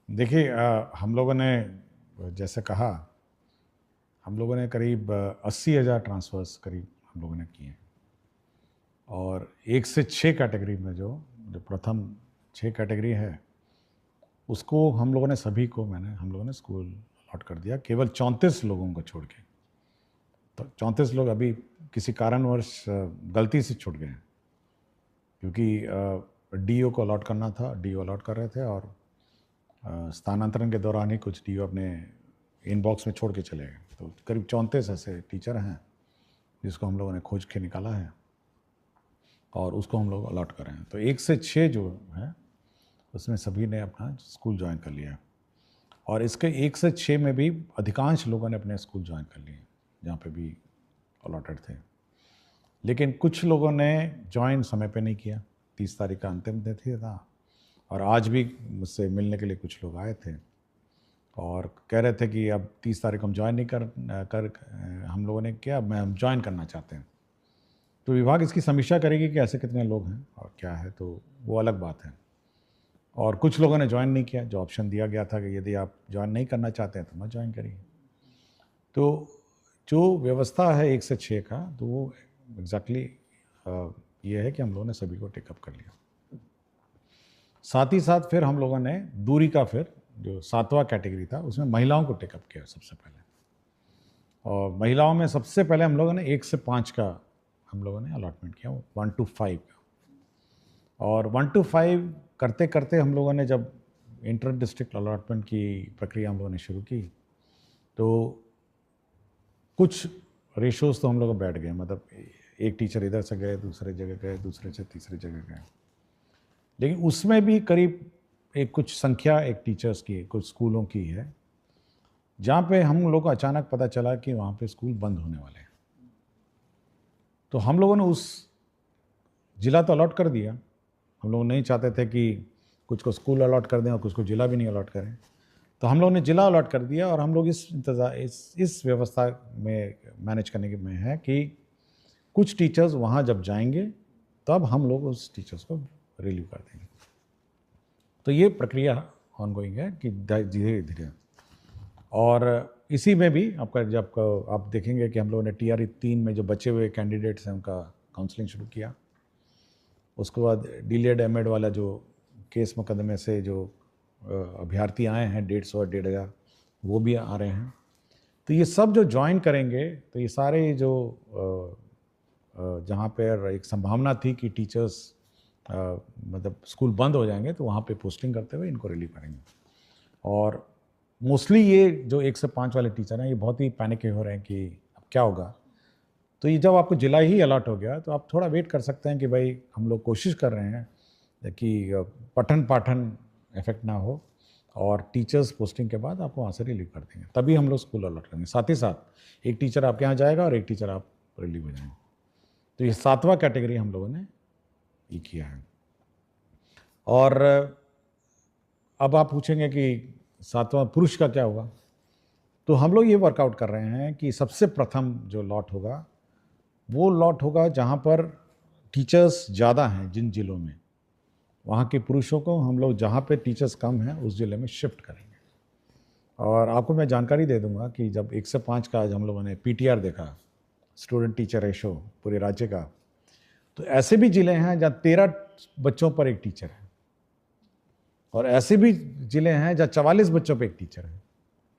देखिए हम लोगों ने जैसे कहा, हम लोगों ने करीब 80,000 ट्रांसफ़र्स करीब हम लोगों ने किए और 1 से 6 कैटेगरी में जो प्रथम 6 कैटेगरी है, उसको हम लोगों ने सभी को हम लोगों ने स्कूल अलॉट कर दिया, केवल 34 लोगों को छोड़ के। तो 34 लोग अभी किसी कारणवश गलती से छूट गए हैं, क्योंकि डीओ को अलॉट करना था, डीओ अलॉट कर रहे थे और स्थानांतरण के दौरान ही कुछ डीओ अपने इनबॉक्स में छोड़ के चले गए। तो करीब 34 ऐसे टीचर हैं जिसको हम लोगों ने खोज के निकाला है और उसको हम लोग अलॉट कर रहे हैं। तो 1 से 6 जो है उसमें सभी ने अपना स्कूल ज्वाइन कर लिया और इसके 1 से 6 में भी अधिकांश लोगों ने अपने स्कूल ज्वाइन कर लिए जहाँ पे भी अलॉटेड थे। लेकिन कुछ लोगों ने ज्वाइन समय पे नहीं किया, 30 तारीख का अंतिम तिथि था और आज भी मुझसे मिलने के लिए कुछ लोग आए थे और कह रहे थे कि अब 30 तारीख को हम ज्वाइन नहीं कर हम लोगों ने किया, हम ज्वाइन करना चाहते हैं। तो विभाग इसकी समीक्षा करेगी कि ऐसे कितने लोग हैं और क्या है, तो वो अलग बात है। और कुछ लोगों ने ज्वाइन नहीं किया, जो ऑप्शन दिया गया था कि यदि आप ज्वाइन नहीं करना चाहते हैं तो मत ज्वाइन करिए। तो जो व्यवस्था है 1 से 6 का, तो वो एग्जैक्टली ये है कि हम लोगों ने सभी को टेकअप कर लिया। साथ ही साथ फिर हम लोगों ने दूरी का फिर जो 7वां कैटेगरी था उसमें महिलाओं को टेकअप किया सबसे पहले। और महिलाओं में सबसे पहले हम लोगों ने 1 से 5 का हम लोगों ने अलॉटमेंट किया, 1 to 5 का। और 1 to 5 करते करते हम लोगों ने जब इंटर डिस्ट्रिक्ट अलॉटमेंट की प्रक्रिया हम लोगों ने शुरू की, तो कुछ रेशोज़ तो हम लोग बैठ गए, मतलब एक टीचर इधर से गए, दूसरे जगह गए, दूसरे से तीसरी जगह गए। लेकिन उसमें भी करीब एक कुछ संख्या एक टीचर्स की, कुछ स्कूलों की है, जहाँ पे हम लोग को अचानक पता चला कि वहाँ पे स्कूल बंद होने वाले हैं। तो हम लोगों ने उस जिला तो अलॉट कर दिया, हम लोग नहीं चाहते थे कि कुछ को स्कूल अलॉट कर दें और कुछ को जिला भी नहीं अलॉट करें। तो हम लोगों ने जिला अलॉट कर दिया और हम लोग इस व्यवस्था में मैनेज करने के में है कि कुछ टीचर्स वहाँ जब जाएंगे तब हम लोग उस टीचर्स को रिलीव कर देंगे। तो ये प्रक्रिया ऑनगोइंग है कि धीरे धीरे। और इसी में भी आपका जब आप देखेंगे कि हम लोगों ने TRE 3 में जो बचे हुए कैंडिडेट्स हैं उनका काउंसलिंग शुरू किया। उसके बाद डीलेड एमएड वाला जो केस मुकदमे से जो अभ्यर्थी आए हैं 150 और 1,500, वो भी आ रहे हैं। तो ये सब जो ज्वाइन करेंगे, तो ये सारे जो जहाँ पर एक संभावना थी कि टीचर्स मतलब स्कूल बंद हो जाएंगे, तो वहाँ पे पोस्टिंग करते हुए इनको रिलीव करेंगे। और मोस्टली ये जो 1 से 5 वाले टीचर हैं, ये बहुत ही पैनिक हो रहे हैं कि अब क्या होगा। तो ये जब आपको जिला ही अलॉट हो गया, तो आप थोड़ा वेट कर सकते हैं कि भाई हम लोग कोशिश कर रहे हैं कि पठन पाठन इफेक्ट ना हो और टीचर्स पोस्टिंग के बाद आपको वहाँ से रिलीव कर देंगे, तभी हम लोग स्कूल अलॉट करेंगे। साथ ही साथ एक टीचर आपके यहाँ जाएगा और एक टीचर आप रिलीव हो जाएंगे। तो ये 7वां कैटेगरी हम लोगों ने ये किया है। और अब आप पूछेंगे कि 7वां पुरुष का क्या होगा, तो हम लोग ये वर्कआउट कर रहे हैं कि सबसे प्रथम जो लॉट होगा वो लॉट होगा जहाँ पर टीचर्स ज़्यादा हैं, जिन जिलों में वहाँ के पुरुषों को हम लोग जहाँ पे टीचर्स कम हैं उस ज़िले में शिफ्ट करेंगे। और आपको मैं जानकारी दे दूंगा कि जब 1 से 5 का आज हम लोगों ने PTR देखा, स्टूडेंट टीचर रेशो पूरे राज्य का, तो ऐसे भी ज़िले हैं जहाँ 13 बच्चों पर एक टीचर है और ऐसे भी ज़िले हैं जहाँ 44 बच्चों पर एक टीचर है।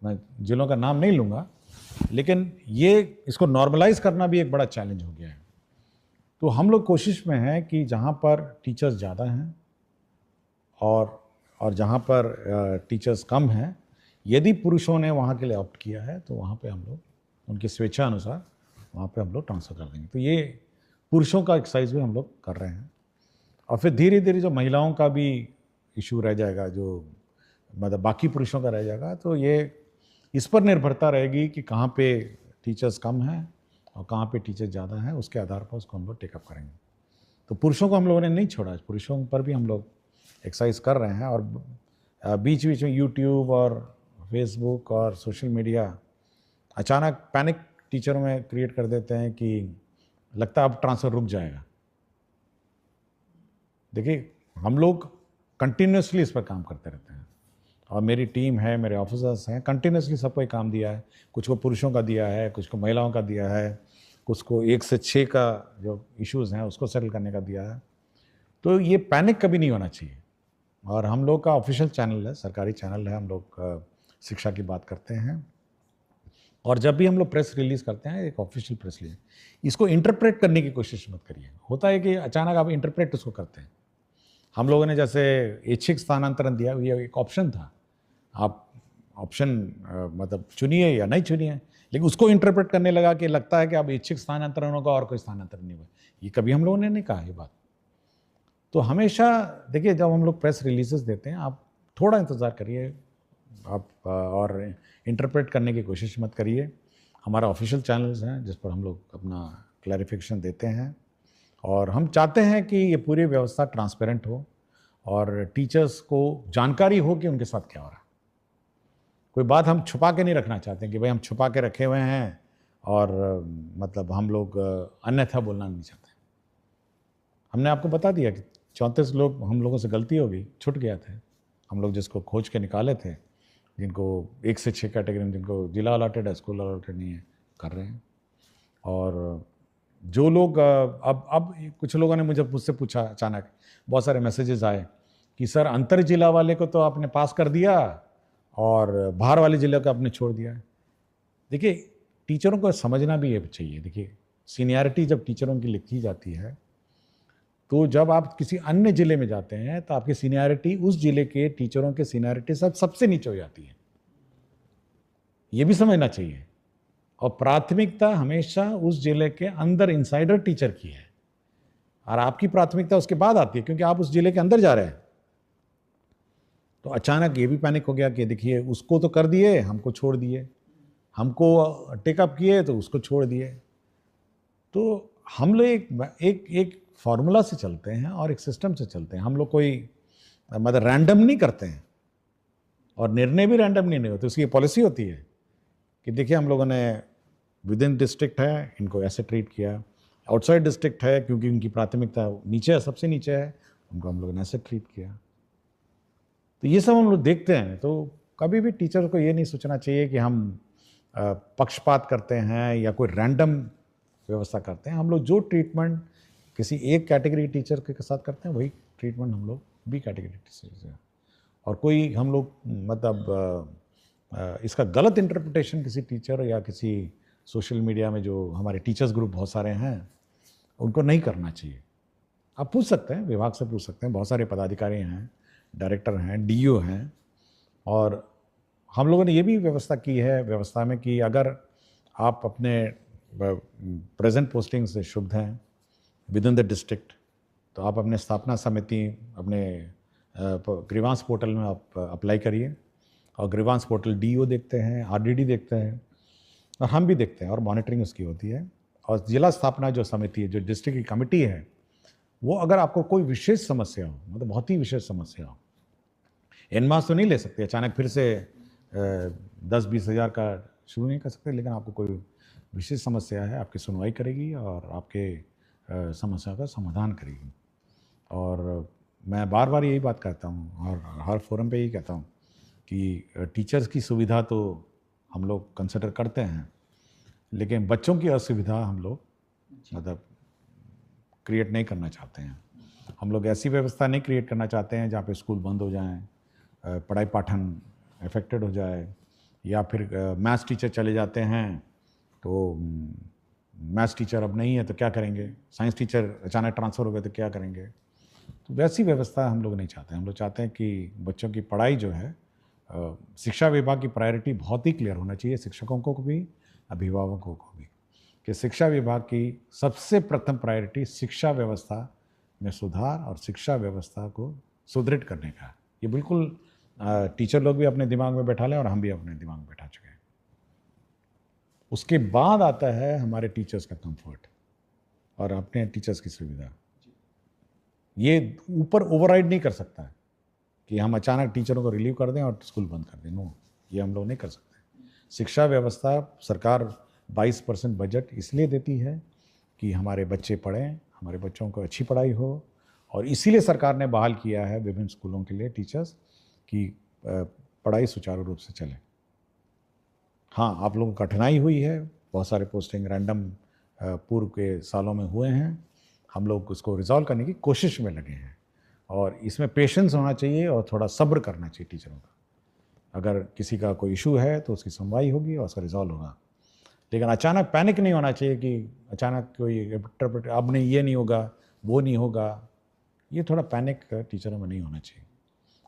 मैं ज़िलों का नाम नहीं लूँगा, लेकिन ये इसको नॉर्मलाइज करना भी एक बड़ा चैलेंज हो गया है। तो हम लोग कोशिश में हैं कि जहाँ पर टीचर्स ज़्यादा हैं और जहाँ पर टीचर्स कम हैं, यदि पुरुषों ने वहाँ के लिए ऑप्ट किया है तो वहाँ पे हम लोग उनकी स्वेच्छा अनुसार वहाँ पे हम लोग ट्रांसफ़र कर देंगे। तो ये पुरुषों का एक्सरसाइज भी हम लोग कर रहे हैं। और फिर धीरे धीरे जो महिलाओं का भी इशू रह जाएगा, जो मतलब बाकी पुरुषों का रह जाएगा, तो ये इस पर निर्भरता रहेगी कि कहाँ पे टीचर्स कम हैं और कहाँ पे टीचर्स ज़्यादा हैं, उसके आधार पर उसको हम लोग टेकअप करेंगे। तो पुरुषों को हम लोगों ने नहीं छोड़ा, पुरुषों पर भी हम लोग एक्सरसाइज कर रहे हैं। और बीच बीच में यूट्यूब और फेसबुक और सोशल मीडिया अचानक पैनिक टीचरों में क्रिएट कर देते हैं कि लगता है अब ट्रांसफ़र रुक जाएगा। देखिए, हम लोग कंटिन्यूसली इस पर काम करते रहते हैं और मेरी टीम है, मेरे ऑफिसर्स हैं, कंटिन्यूसली सबको एक काम दिया है। कुछ को पुरुषों का दिया है, कुछ को महिलाओं का दिया है, कुछ को 1 से 6 का जो इश्यूज़ हैं उसको सेटल करने का दिया है। तो ये पैनिक कभी नहीं होना चाहिए। और हम लोग का ऑफिशियल चैनल है, सरकारी चैनल है, हम लोग शिक्षा की बात करते हैं। और जब भी हम लोग प्रेस रिलीज़ करते हैं, एक ऑफिशियल प्रेस रिलीज, इसको इंटरप्रेट करने की कोशिश मत करिए। होता है कि अचानक आप इंटरप्रेट उसको करते हैं। हम लोगों ने जैसे ऐच्छिक स्थानांतरण दिया, ये एक ऑप्शन था, आप ऑप्शन मतलब चुनिए या नहीं चुनिए, लेकिन उसको इंटरप्रेट करने लगा कि लगता है कि अब ऐच्छिक स्थानांतरण होगा और कोई स्थानांतरण नहीं हुआ। ये कभी हम लोगों ने नहीं कहा ये बात। तो हमेशा देखिए, जब हम लोग प्रेस रिलीजेस देते हैं, आप थोड़ा इंतज़ार करिए, आप और इंटरप्रेट करने की कोशिश मत करिए। हमारा ऑफिशियल चैनल्स हैं जिस पर हम लोग अपना क्लैरिफिकेशन देते हैं, और हम चाहते हैं कि ये पूरी व्यवस्था ट्रांसपेरेंट हो और टीचर्स को जानकारी हो कि उनके साथ क्या हो रहा है। कोई बात हम छुपा के नहीं रखना चाहते कि भाई हम छुपा के रखे हुए हैं और मतलब हम लोग अन्यथा बोलना नहीं चाहते। हमने आपको बता दिया कि 34 लोग, हम लोगों से गलती हो गई, छूट गया थे। हम लोग जिसको खोज के निकाले थे, जिनको 1 से 6 कैटेगरी में जिनको जिला अलॉटेड है, स्कूल अलॉटेड नहीं है, कर रहे हैं। और जो लोग अब कुछ लोगों ने मुझसे पूछा, अचानक बहुत सारे मैसेजेस आए कि सर अंतर जिला वाले को तो आपने पास कर दिया और बाहर वाले जिले को आपने छोड़ दिया। देखिए, टीचरों को समझना भी ये चाहिए। देखिए, सीनियरिटी जब टीचरों की लिखी जाती है, तो जब आप किसी अन्य जिले में जाते हैं तो आपकी सीनियरिटी उस जिले के टीचरों के सीनियरिटी सबसे नीचे हो जाती है। ये भी समझना चाहिए। और प्राथमिकता हमेशा उस जिले के अंदर इनसाइडर टीचर की है, और आपकी प्राथमिकता उसके बाद आती है, क्योंकि आप उस जिले के अंदर जा रहे हैं। तो अचानक ये भी पैनिक हो गया कि देखिए, उसको तो कर दिए, हमको छोड़ दिए, हमको टेकअप किए तो उसको छोड़ दिए। तो हम लोग एक फॉर्मूला से चलते हैं और एक सिस्टम से चलते हैं। हम लोग कोई मतलब रैंडम नहीं करते हैं, और निर्णय भी रैंडम नहीं होते। उसकी पॉलिसी होती है कि देखिए, हम लोगों ने विद इन डिस्ट्रिक्ट है, इनको ऐसे ट्रीट किया, आउटसाइड डिस्ट्रिक्ट है क्योंकि उनकी प्राथमिकता नीचे है, सबसे नीचे है, उनको हम लोगों ने ऐसे ट्रीट किया। तो ये सब हम लोग देखते हैं। तो कभी भी टीचर को ये नहीं सोचना चाहिए कि हम पक्षपात करते हैं या कोई रैंडम व्यवस्था करते हैं। हम लोग जो ट्रीटमेंट किसी एक कैटेगरी टीचर के साथ करते हैं, वही ट्रीटमेंट हम लोग बी कैटेगरी टीचर से। और कोई हम लोग मतलब इसका गलत इंटरप्रिटेशन किसी टीचर या किसी सोशल मीडिया में, जो हमारे टीचर्स ग्रुप बहुत सारे हैं, उनको नहीं करना चाहिए। आप पूछ सकते हैं, विभाग से पूछ सकते हैं, बहुत सारे पदाधिकारी हैं, डायरेक्टर हैं, डीईओ हैं। और हम लोगों ने ये भी व्यवस्था की है व्यवस्था में कि अगर आप अपने प्रेजेंट पोस्टिंग से शुद्ध हैं विद इन द डिस्ट्रिक्ट, तो आप अपने स्थापना समिति, अपने ग्रीवांस पोर्टल में आप अप्लाई करिए। और ग्रीवांस पोर्टल डीईओ देखते हैं, आरडीडी देखते हैं, और हम भी देखते हैं, और मॉनिटरिंग उसकी होती है। और जिला स्थापना जो समिति है, जो डिस्ट्रिक्ट की कमेटी है, वो अगर आपको कोई विशेष समस्या हो, मतलब बहुत ही विशेष समस्या हो, एनमास तो नहीं ले सकते, अचानक फिर से 10-20 हज़ार का शुरू नहीं कर सकते, लेकिन आपको कोई विशेष समस्या है, आपकी सुनवाई करेगी और आपके समस्या का समाधान करेगी। और मैं बार बार यही बात कहता हूँ और हर फोरम पे यही कहता हूँ कि टीचर्स की सुविधा तो हम लोग कंसिडर करते हैं, लेकिन बच्चों की असुविधा हम लोग मतलब क्रिएट नहीं करना चाहते हैं। हम लोग ऐसी व्यवस्था नहीं क्रिएट करना चाहते हैं जहाँ पे स्कूल बंद हो जाएं, पढ़ाई पाठन अफेक्टेड हो जाए, या फिर मैथ्स टीचर चले जाते हैं तो मैथ्स टीचर अब नहीं है तो क्या करेंगे, साइंस टीचर अचानक ट्रांसफ़र हो गए तो क्या करेंगे। तो वैसी व्यवस्था हम लोग नहीं चाहते। हम लोग चाहते हैं कि बच्चों की पढ़ाई जो है, शिक्षा विभाग की प्रायोरिटी बहुत ही क्लियर होना चाहिए, शिक्षकों को भी, अभिभावकों को भी, कि शिक्षा विभाग की सबसे प्रथम प्रायोरिटी शिक्षा व्यवस्था में सुधार और शिक्षा व्यवस्था को सुदृढ़ करने का। ये बिल्कुल टीचर लोग भी अपने दिमाग में बैठा लें और हम भी अपने दिमाग में बैठा चुके हैं। उसके बाद आता है हमारे टीचर्स का कंफर्ट और अपने टीचर्स की सुविधा। ये ऊपर ओवरराइड नहीं कर सकता है कि हम अचानक टीचरों को रिलीव कर दें और स्कूल बंद कर दें। नो, ये हम लोग नहीं कर सकते। शिक्षा व्यवस्था, सरकार 22% बजट इसलिए देती है कि हमारे बच्चे पढ़ें, हमारे बच्चों को अच्छी पढ़ाई हो, और इसीलिए सरकार ने बहाल किया है विभिन्न स्कूलों के लिए टीचर्स की पढ़ाई सुचारू रूप से चले। हाँ, आप लोगों को कठिनाई हुई है, बहुत सारे पोस्टिंग रैंडम पूर्व के सालों में हुए हैं, हम लोग उसको रिजॉल्व करने की कोशिश में लगे हैं और इसमें पेशेंस होना चाहिए और थोड़ा सब्र करना चाहिए टीचरों का। अगर किसी का कोई इशू है तो उसकी सुनवाई होगी और उसका रिजॉल्व होगा, लेकिन अचानक पैनिक नहीं होना चाहिए कि अचानक कोई इंटरप्रेट अब नहीं, ये नहीं होगा, वो नहीं होगा। ये थोड़ा पैनिक टीचरों में नहीं होना चाहिए।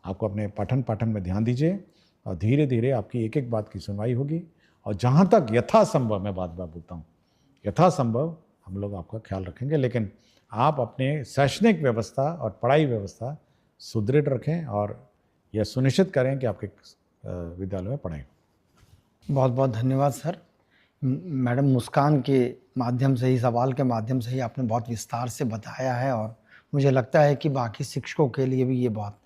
आपको अपने पठन में ध्यान दीजिए और धीरे धीरे आपकी एक एक बात की सुनवाई होगी और जहाँ तक यथासंभव, मैं बात बोलता हूँ, यथासंभव हम लोग आपका ख्याल रखेंगे, लेकिन आप अपने शैक्षणिक व्यवस्था और पढ़ाई व्यवस्था सुदृढ़ रखें और यह सुनिश्चित करें कि आपके विद्यालय में पढ़ाई। बहुत बहुत धन्यवाद सर। मैडम मुस्कान के माध्यम से ही, सवाल के माध्यम से ही आपने बहुत विस्तार से बताया है और मुझे लगता है कि बाकी शिक्षकों के लिए भी ये बहुत